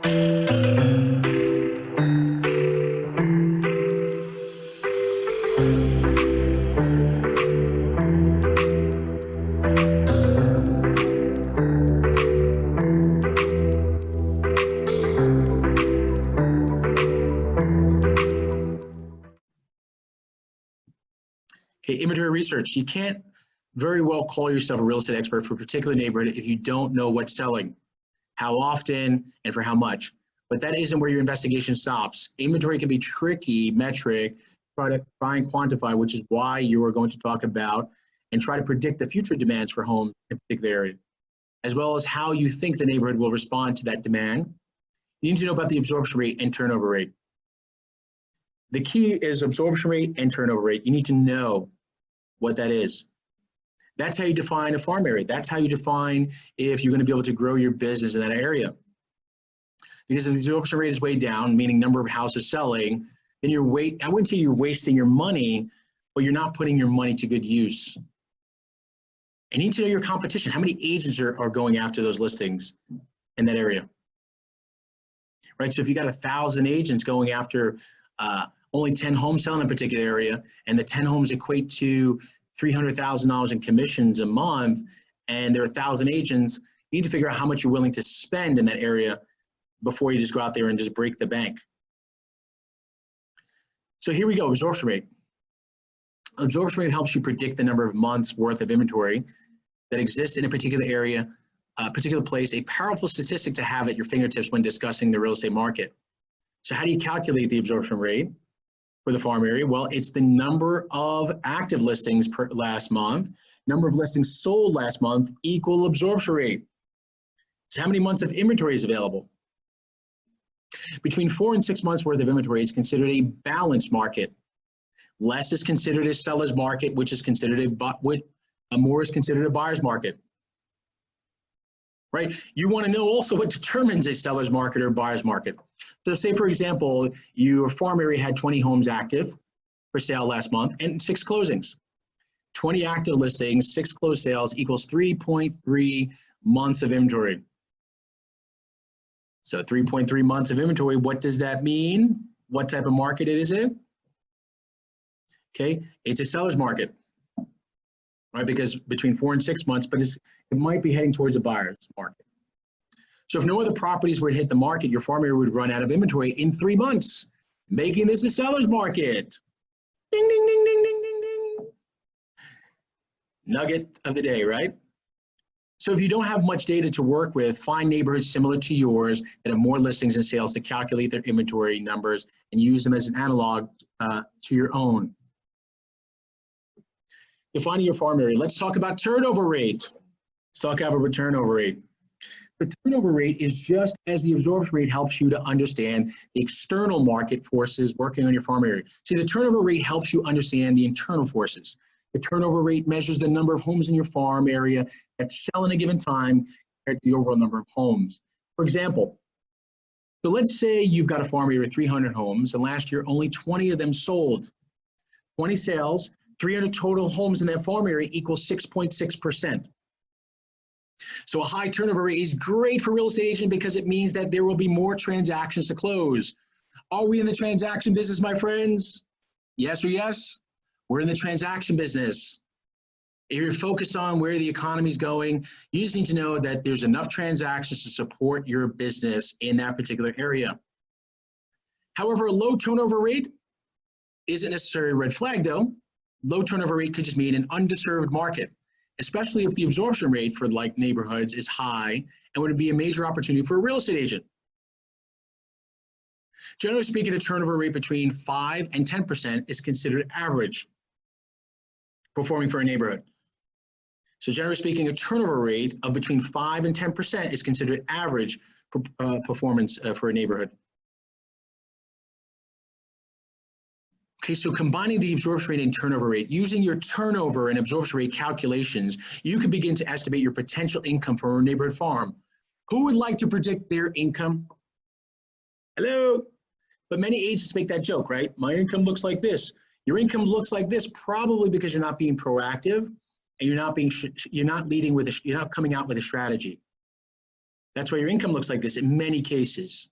Okay, inventory research. You can't very well call yourself a real estate expert for a particular neighborhood if you don't know what's selling, how often, and for how much. But that isn't where your investigation stops. Inventory can be tricky metric, try and quantify, which is why you are going to talk about and try to predict the future demands for homes in a particular area, as well as how you think the neighborhood will respond to that demand. You need to know about the absorption rate and turnover rate. The key is absorption rate and turnover rate. You need to know what that is. That's how you define a farm area. That's how you define if you're going to be able to grow your business in that area. Because if the absorption rate is way down, meaning number of houses selling, then I wouldn't say you're wasting your money, but you're not putting your money to good use. You need to know your competition. How many agents are going after those listings in that area? Right, so if you got 1,000 agents going after only 10 homes selling in a particular area, and the 10 homes equate to $300,000 in commissions a month, and there are 1,000 agents, you need to figure out how much you're willing to spend in that area before you just go out there and just break the bank. So here we go, absorption rate. Absorption rate helps you predict the number of months worth of inventory that exists in a particular area, a particular place, a powerful statistic to have at your fingertips when discussing the real estate market. So how do you calculate the absorption rate for the farm area? Well, it's the number of active listings per last month, number of listings sold last month equal absorption rate. So how many months of inventory is available? Between 4 and 6 months worth of inventory is considered a balanced market. Less is considered a seller's market, which is considered more is considered a buyer's market. Right? You want to know also what determines a seller's market or buyer's market. So say, for example, your farm area had 20 homes active for sale last month and 6 closings. 20 active listings, 6 closed sales equals 3.3 months of inventory. So 3.3 months of inventory, what does that mean? What type of market is it? Okay, it's a seller's market, right? Because between 4 and 6 months, but it might be heading towards a buyer's market. So if no other properties were to hit the market, your farm area would run out of inventory in 3 months, making this a seller's market. Ding, ding, ding, ding, ding, ding, ding. Nugget of the day, right? So if you don't have much data to work with, find neighborhoods similar to yours that have more listings and sales to calculate their inventory numbers and use them as an analog to your own. Defining your farm area. Let's talk about turnover rate. Let's talk about turnover rate. The turnover rate is just as the absorption rate helps you to understand the external market forces working on your farm area. See, the turnover rate helps you understand the internal forces. The turnover rate measures the number of homes in your farm area that sell in a given time compared to the overall number of homes. For example, so let's say you've got a farm area of 300 homes, and last year only 20 of them sold. 20 sales, 300 total homes in that farm area equals 6.6%. So a high turnover rate is great for real estate agent because it means that there will be more transactions to close. Are we in the transaction business, my friends? Yes or yes? We're in the transaction business. If you're focused on where the economy is going, you just need to know that there's enough transactions to support your business in that particular area. However, a low turnover rate isn't necessarily a red flag though. Low turnover rate could just mean an underserved market, especially if the absorption rate for like neighborhoods is high and would be a major opportunity for a real estate agent. Generally speaking, a turnover rate between 5 and 10% is considered average performing for a neighborhood. So generally speaking, a turnover rate of between 5 and 10% is considered average performance for a neighborhood. Okay, so combining the absorption rate and turnover rate, using your turnover and absorption rate calculations, you can begin to estimate your potential income for a neighborhood farm. Who would like to predict their income? Hello? But many agents make that joke, right? My income looks like this. Your income looks like this probably because you're not being proactive and you're not coming out with a strategy. That's why your income looks like this in many cases.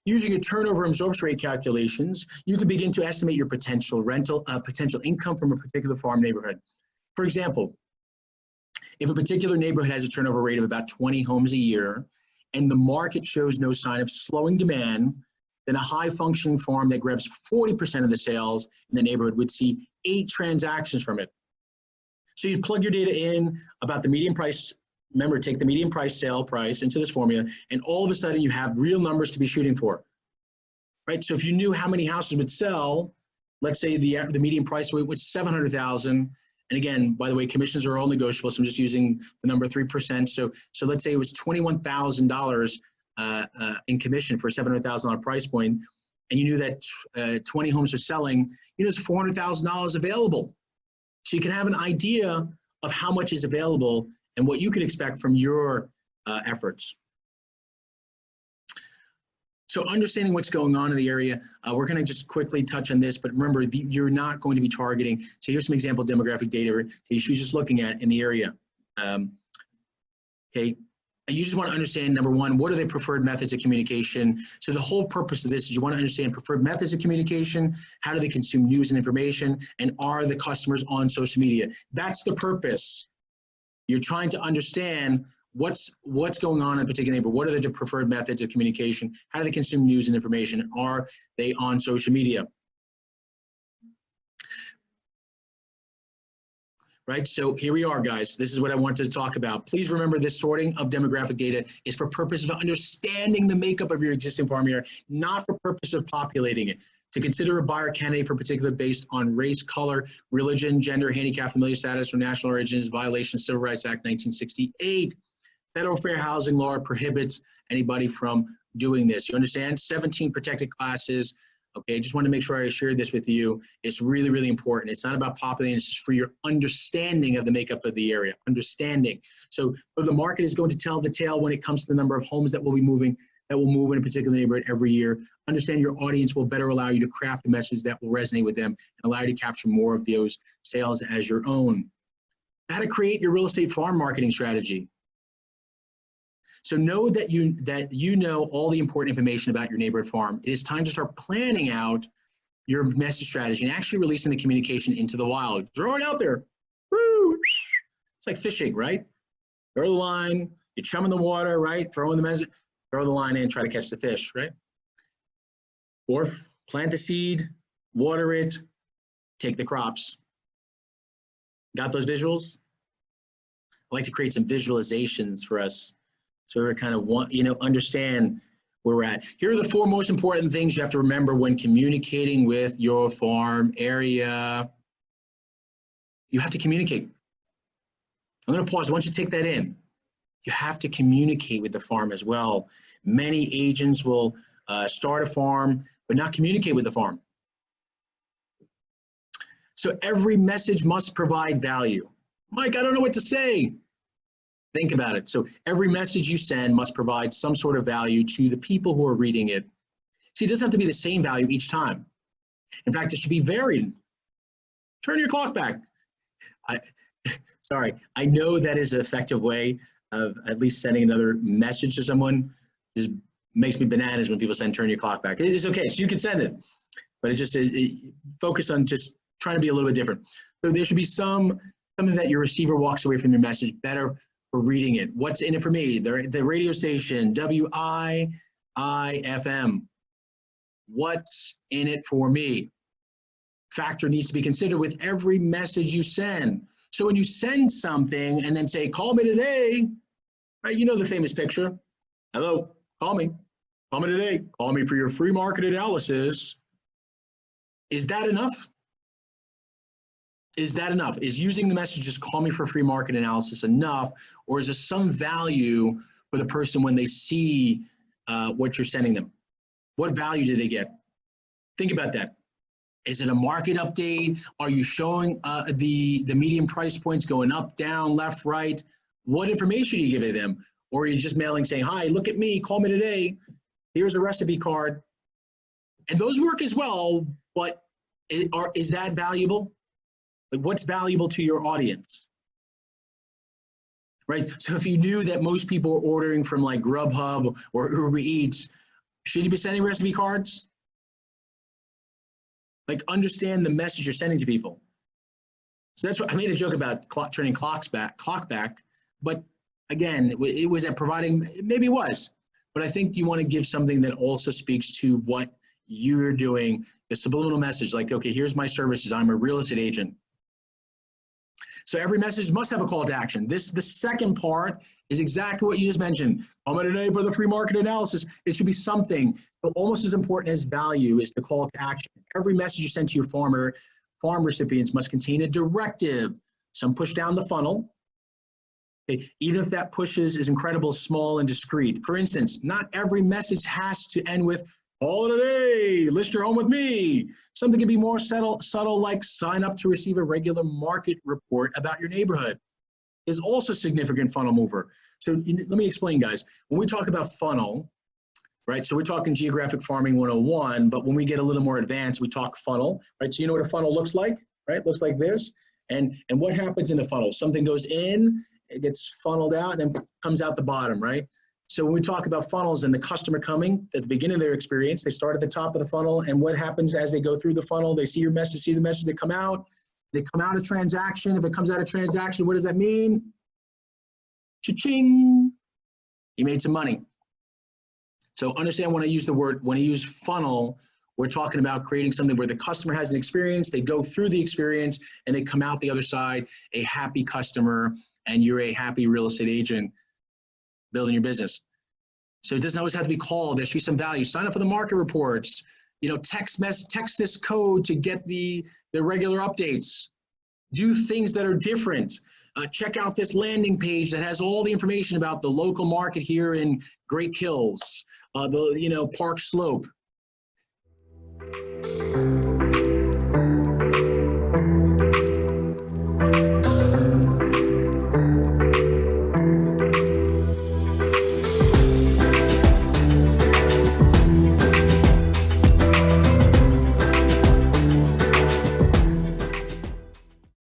Using your turnover absorption rate calculations, you can begin to estimate your potential potential income from a particular farm neighborhood. For example, if a particular neighborhood has a turnover rate of about 20 homes a year, and the market shows no sign of slowing demand, then a high-functioning farm that grabs 40% of the sales in the neighborhood would see 8 transactions from it. So you plug your data in about the median price. Remember, take the median price, sale price into this formula, and all of a sudden you have real numbers to be shooting for, right? So if you knew how many houses would sell, let's say the median price was 700,000, and again, by the way, commissions are all negotiable, so I'm just using the number 3%. So let's say it was $21,000 in commission for a $700,000 price point, and you knew that 20 homes are selling, you know, there's $400,000 available. So you can have an idea of how much is available and what you could expect from your efforts. So understanding what's going on in the area, we're going to just quickly touch on this, but remember, you're not going to be targeting. So here's some example demographic data you should be just looking at in the area. Okay, you just want to understand, number one, what are the preferred methods of communication? So the whole purpose of this is you want to understand preferred methods of communication, how do they consume news and information, and are the customers on social media? That's the purpose. You're trying to understand what's going on in a particular neighborhood. What are the preferred methods of communication? How do they consume news and information? Are they on social media? Right, so here we are, guys. This is what I wanted to talk about. Please remember, this sorting of demographic data is for purposes of understanding the makeup of your existing farm area, not for purpose of populating it. To consider a buyer candidate for particular based on race, color, religion, gender, handicap, familial status, or national origin is violation of Civil Rights Act 1968. Federal Fair Housing Law prohibits anybody from doing this. You understand? 17 protected classes. Okay, just want to make sure I share this with you. It's really, really important. It's not about populating, it's just for your understanding of the makeup of the area, understanding. So the market is going to tell the tale when it comes to the number of homes that will be moving, that will move in a particular neighborhood every year. Understand your audience will better allow you to craft a message that will resonate with them and allow you to capture more of those sales as your own. How to create your real estate farm marketing strategy. So know that you know all the important information about your neighborhood farm. It is time to start planning out your message strategy and actually releasing the communication into the wild. Throw it out there. Woo! It's like fishing, right? Throw the line, you chum in the water, right? Throw in the message, throw the line in, try to catch the fish, right? Or plant the seed, water it, take the crops. Got those visuals? I like to create some visualizations for us, so we kind of want, understand where we're at. Here are the 4 most important things you have to remember when communicating with your farm area. You have to communicate. I'm going to pause. I want you to take that in. You have to communicate with the farm as well. Many agents will start a farm, but not communicate with the farm. So every message must provide value. Mike, I don't know what to say. Think about it. So every message you send must provide some sort of value to the people who are reading it. See, it doesn't have to be the same value each time. In fact, it should be varied. Turn your clock back. Sorry, I know that is an effective way of at least sending another message to someone. It just makes me bananas when people send turn your clock back. It's okay, so you can send it, but focus on just trying to be a little bit different. So there should be something that your receiver walks away from your message better for reading it. What's in it for me? The radio station, WIIFM. What's in it for me? Factor needs to be considered with every message you send. So when you send something and then say, call me today, right? You know the famous picture. Hello, call me today. Call me for your free market analysis. Is that enough? Is that enough? Is using the message, just call me for free market analysis, enough? Or is there some value for the person when they see what you're sending them? What value do they get? Think about that. Is it a market update? Are you showing the median price points going up, down, left, right? What information are you giving them? Or are you just mailing saying, hi, look at me, call me today. Here's a recipe card. And those work as well, but is that valuable? Like, what's valuable to your audience? Right? So if you knew that most people are ordering from like Grubhub or Uber Eats, Should you be sending recipe cards? Like, understand the message you're sending to people. So that's what I made a joke about turning clock back, but again, it was at providing, maybe it was, but I think you want to give something that also speaks to what you're doing, the subliminal message, like, okay, here's my services, I'm a real estate agent. So every message must have a call to action. The second part is exactly what you just mentioned. Come today for the free market analysis. It should be something, but almost as important as value is the call to action. Every message you send to your farm recipients must contain a directive. Some push down the funnel, okay, even if that pushes is incredible, small, and discreet. For instance, not every message has to end with, call today, list your home with me. Something can be more subtle, like sign up to receive a regular market report about your neighborhood. Is also a significant funnel mover. So let me explain, guys. When we talk about funnel, right, so we're talking Geographic Farming 101, but when we get a little more advanced, we talk funnel, right? So you know what a funnel looks like, right? It looks like this. And what happens in the funnel? Something goes in, it gets funneled out, and then comes out the bottom, right? So when we talk about funnels and the customer coming at the beginning of their experience, they start at the top of the funnel, and what happens as they go through the funnel, they see your message, see the message, they come out of transaction. If it comes out of transaction, what does that mean? Cha-ching, you made some money. So understand when I use funnel, we're talking about creating something where the customer has an experience, they go through the experience, and they come out the other side a happy customer, and you're a happy real estate agent building your business. So it doesn't always have to be called. There should be some value. Sign up for the market reports. You know, text this code to get the regular updates. Do things that are different. Check out this landing page that has all the information about the local market here in Great Kills, Park Slope.